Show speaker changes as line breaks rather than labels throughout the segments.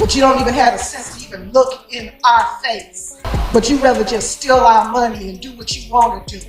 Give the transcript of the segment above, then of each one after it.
But you don't even have the sense to even look in our face. But you rather just steal our money and do what you want to do.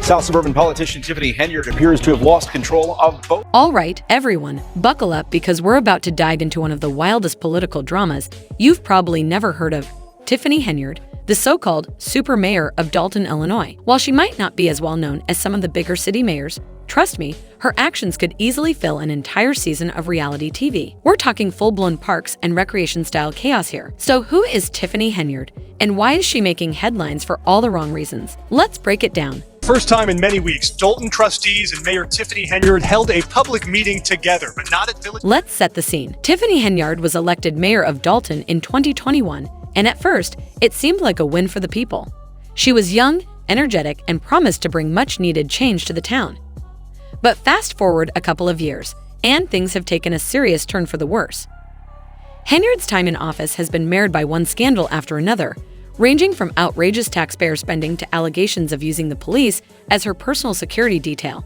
South suburban politician Tiffany Henyard appears to have lost control of both.
All right, everyone, buckle up because we're about to dive into one of the wildest political dramas you've probably never heard of. Tiffany Henyard, the so-called super mayor of Dalton, Illinois. While she might not be as well known as some of the bigger city mayors, trust me, her actions could easily fill an entire season of reality TV. We're talking full-blown parks and recreation-style chaos here. So who is Tiffany Henyard, and why is she making headlines for all the wrong reasons? Let's break it down.
First time in many weeks, Dalton trustees and Mayor Tiffany Henyard held a public meeting together, but not at Village.
Let's set the scene. Tiffany Henyard was elected mayor of Dalton in 2021, and at first, it seemed like a win for the people. She was young, energetic, and promised to bring much-needed change to the town. But fast forward a couple of years, and things have taken a serious turn for the worse. Henyard's time in office has been marred by one scandal after another, ranging from outrageous taxpayer spending to allegations of using the police as her personal security detail.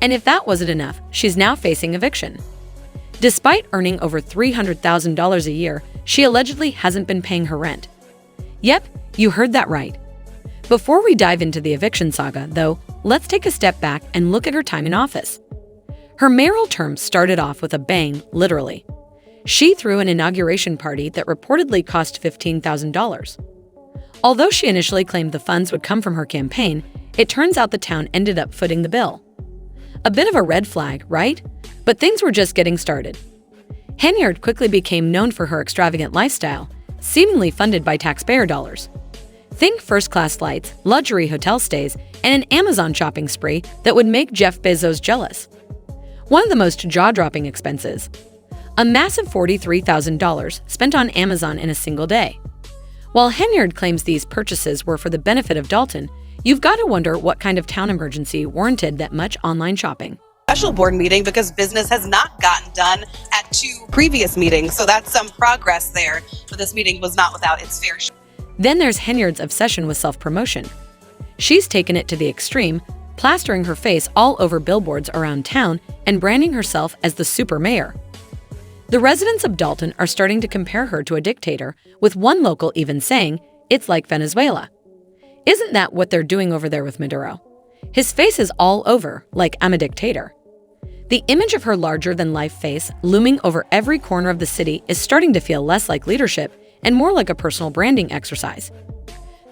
And if that wasn't enough, she's now facing eviction. Despite earning over $300,000 a year, she allegedly hasn't been paying her rent. Yep, you heard that right. Before we dive into the eviction saga, though, let's take a step back and look at her time in office. Her mayoral term started off with a bang, literally. She threw an inauguration party that reportedly cost $15,000. Although she initially claimed the funds would come from her campaign, it turns out the town ended up footing the bill. A bit of a red flag, right? But things were just getting started. Henyard quickly became known for her extravagant lifestyle, seemingly funded by taxpayer dollars. Think first-class flights, luxury hotel stays, and an Amazon shopping spree that would make Jeff Bezos jealous. One of the most jaw-dropping expenses: a massive $43,000 spent on Amazon in a single day. While Henyard claims these purchases were for the benefit of Dalton, you've got to wonder what kind of town emergency warranted that much online shopping.
Special board meeting because business has not gotten done at 2 previous meetings, so that's some progress there, but this meeting was not without its fair share.
Then there's Henyard's obsession with self-promotion. She's taken it to the extreme, plastering her face all over billboards around town and branding herself as the super mayor. The residents of Dalton are starting to compare her to a dictator, with one local even saying, "It's like Venezuela." Isn't that what they're doing over there with Maduro? His face is all over, like I'm a dictator. The image of her larger-than-life face looming over every corner of the city is starting to feel less like leadership and more like a personal branding exercise.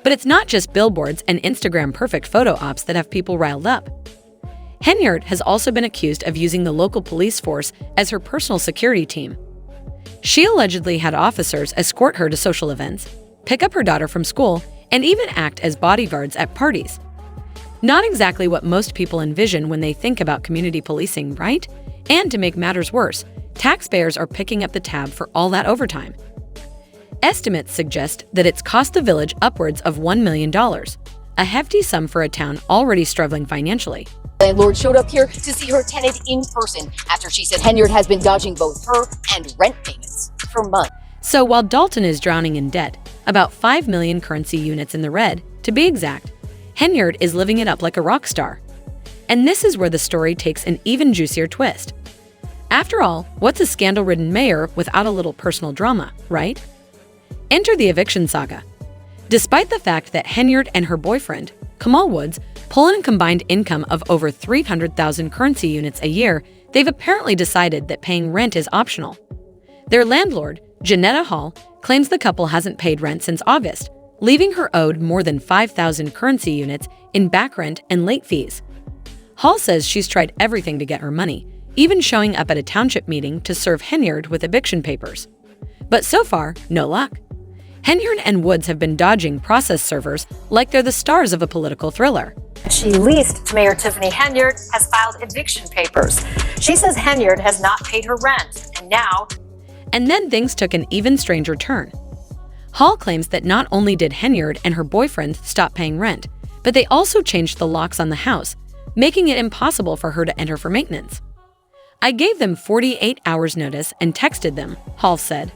But it's not just billboards and Instagram-perfect photo ops that have people riled up. Henyard has also been accused of using the local police force as her personal security team. She allegedly had officers escort her to social events, pick up her daughter from school, and even act as bodyguards at parties. Not exactly what most people envision when they think about community policing, right? And to make matters worse, taxpayers are picking up the tab for all that overtime. Estimates suggest that it's cost the village upwards of $1 million, a hefty sum for a town already struggling financially.
Landlord showed up here to see her tenant in person after she said Henyard has been dodging both her and rent payments for months.
So while Dalton is drowning in debt, about 5 million currency units in the red, to be exact, Henyard is living it up like a rock star. And this is where the story takes an even juicier twist. After all, what's a scandal-ridden mayor without a little personal drama, right? Enter the eviction saga. Despite the fact that Henyard and her boyfriend, Kamal Woods, pull in a combined income of over 300,000 currency units a year, they've apparently decided that paying rent is optional. Their landlord, Janetta Hall, claims the couple hasn't paid rent since August, leaving her owed more than 5,000 currency units in back rent and late fees. Hall says she's tried everything to get her money, even showing up at a township meeting to serve Henyard with eviction papers. But so far, no luck. Henyard and Woods have been dodging process servers like they're the stars of a political thriller.
She leased to Mayor Tiffany Henyard has filed eviction papers. She says Henyard has not paid her rent, and now...
And then things took an even stranger turn. Hall claims that not only did Henyard and her boyfriend stop paying rent, but they also changed the locks on the house, making it impossible for her to enter for maintenance. "I gave them 48 hours notice and texted them," Hall said.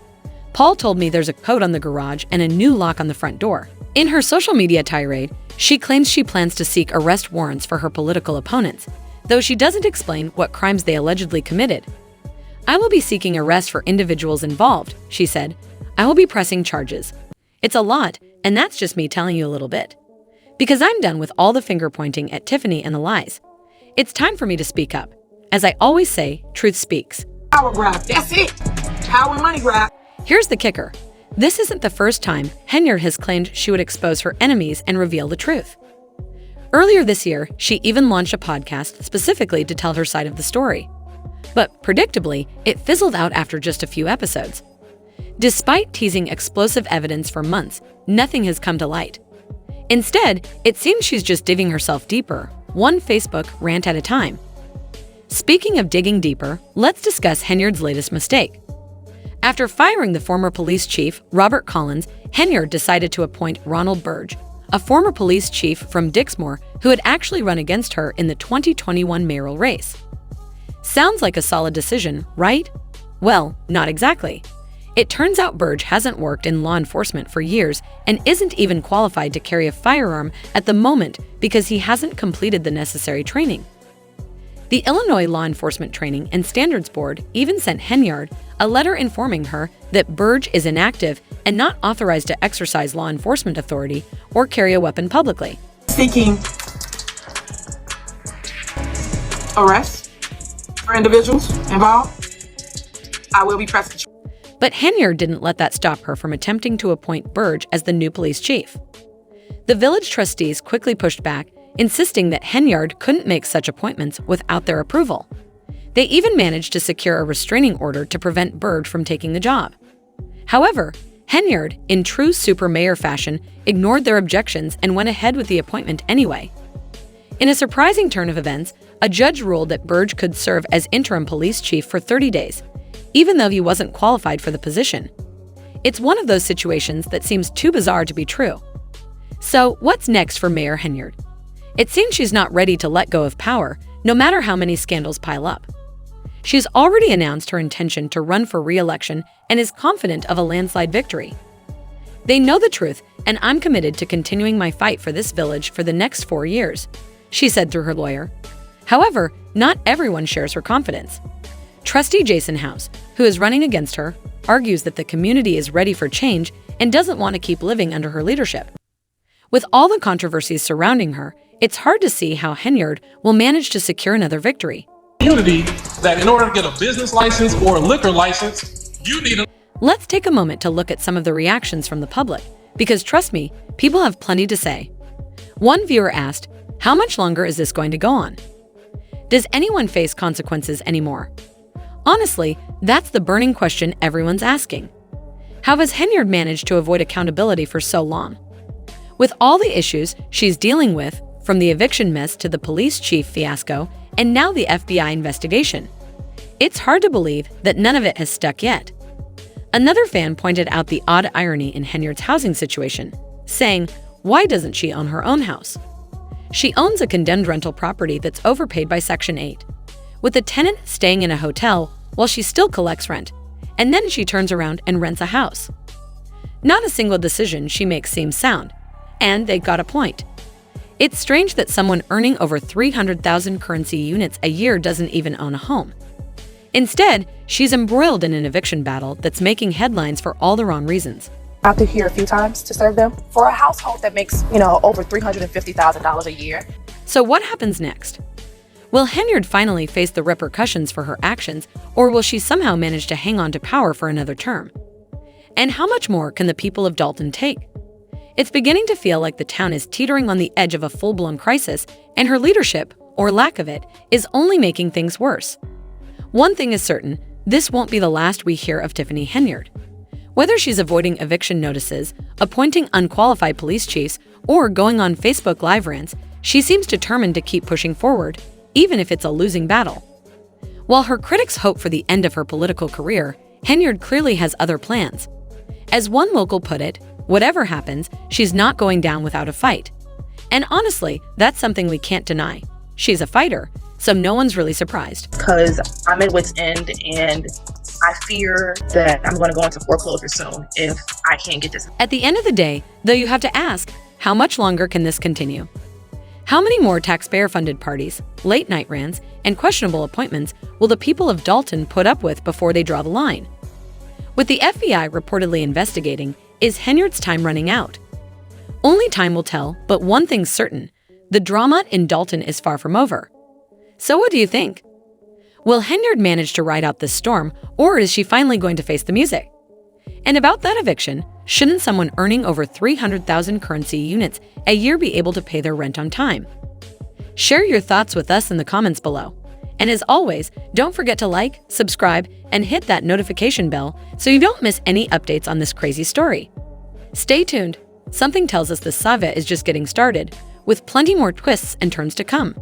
"Paul told me there's a code on the garage and a new lock on the front door." In her social media tirade, she claims she plans to seek arrest warrants for her political opponents, though she doesn't explain what crimes they allegedly committed. I will be seeking arrest for individuals involved, she said. I will be pressing charges. It's a lot, and that's just me telling you a little bit. Because I'm done with all the finger pointing at Tiffany and the lies. It's time for me to speak up. As I always say, truth speaks.
Power grab, that's it. Power money grab.
Here's the kicker. This isn't the first time Henyard has claimed she would expose her enemies and reveal the truth. Earlier this year, she even launched a podcast specifically to tell her side of the story. But predictably, it fizzled out after just a few episodes. Despite teasing explosive evidence for months, nothing has come to light. Instead, it seems she's just digging herself deeper, one Facebook rant at a time. Speaking of digging deeper, let's discuss Henyard's latest mistake. After firing the former police chief, Robert Collins, Henyard decided to appoint Ronald Burge, a former police chief from Dixmoor who had actually run against her in the 2021 mayoral race. Sounds like a solid decision, right? Well, not exactly. It turns out Burge hasn't worked in law enforcement for years and isn't even qualified to carry a firearm at the moment because he hasn't completed the necessary training. The Illinois Law Enforcement Training and Standards Board even sent Henyard a letter informing her that Burge is inactive and not authorized to exercise law enforcement authority or carry a weapon publicly.
Seeking arrest for individuals involved. I will be pressing.
But Henyard didn't let that stop her from attempting to appoint Burge as the new police chief. The village trustees quickly pushed back, insisting that Henyard couldn't make such appointments without their approval. They even managed to secure a restraining order to prevent Burge from taking the job. However, Henyard, in true super mayor fashion, ignored their objections and went ahead with the appointment anyway. In a surprising turn of events, a judge ruled that Burge could serve as interim police chief for 30 days, even though he wasn't qualified for the position. It's one of those situations that seems too bizarre to be true. So, what's next for Mayor Henyard? It seems she's not ready to let go of power, no matter how many scandals pile up. She's already announced her intention to run for re-election and is confident of a landslide victory. They know the truth, and I'm committed to continuing my fight for this village for the next 4 years, she said through her lawyer. However, not everyone shares her confidence. Trustee Jason House, who is running against her, argues that the community is ready for change and doesn't want to keep living under her leadership. With all the controversies surrounding her, it's hard to see how Henyard will manage to secure another victory.
Community that in order to get a business license or a liquor license, you need a...
Let's take a moment to look at some of the reactions from the public, because trust me, people have plenty to say. One viewer asked, "How much longer is this going to go on? Does anyone face consequences anymore?" Honestly, that's the burning question everyone's asking. How has Henyard managed to avoid accountability for so long? With all the issues she's dealing with, from the eviction mess to the police chief fiasco, and now the FBI investigation, it's hard to believe that none of it has stuck yet. Another fan pointed out the odd irony in Henyard's housing situation, saying, why doesn't she own her own house? She owns a condemned rental property that's overpaid by Section 8, with the tenant staying in a hotel while she still collects rent, and then she turns around and rents a house. Not a single decision she makes seems sound, and they got a point. It's strange that someone earning over 300,000 currency units a year doesn't even own a home. Instead, she's embroiled in an eviction battle that's making headlines for all the wrong reasons.
Out to here a few times to serve them for a household that makes, over $350,000 a year.
So what happens next? Will Henyard finally face the repercussions for her actions, or will she somehow manage to hang on to power for another term? And how much more can the people of Dalton take? It's beginning to feel like the town is teetering on the edge of a full-blown crisis, and her leadership, or lack of it, is only making things worse. One thing is certain, this won't be the last we hear of Tiffany Henyard. Whether she's avoiding eviction notices, appointing unqualified police chiefs, or going on Facebook Live rants, she seems determined to keep pushing forward, even if it's a losing battle. While her critics hope for the end of her political career, Henyard clearly has other plans. As one local put it, whatever happens, she's not going down without a fight. And honestly, that's something we can't deny. She's a fighter, so no one's really surprised.
Because I'm at wit's end and I fear that I'm going to go into foreclosure soon if I can't get this.
At the end of the day, though, you have to ask, how much longer can this continue? How many more taxpayer-funded parties, late-night rants, and questionable appointments will the people of Dalton put up with before they draw the line? With the FBI reportedly investigating, is Henyard's time running out? Only time will tell, but one thing's certain: the drama in Dalton is far from over. So what do you think? Will Henyard manage to ride out this storm, or is she finally going to face the music? And about that eviction, shouldn't someone earning over 300,000 currency units a year be able to pay their rent on time? Share your thoughts with us in the comments below. And as always, don't forget to like, subscribe, and hit that notification bell so you don't miss any updates on this crazy story. Stay tuned. Something tells us the saga is just getting started, with plenty more twists and turns to come.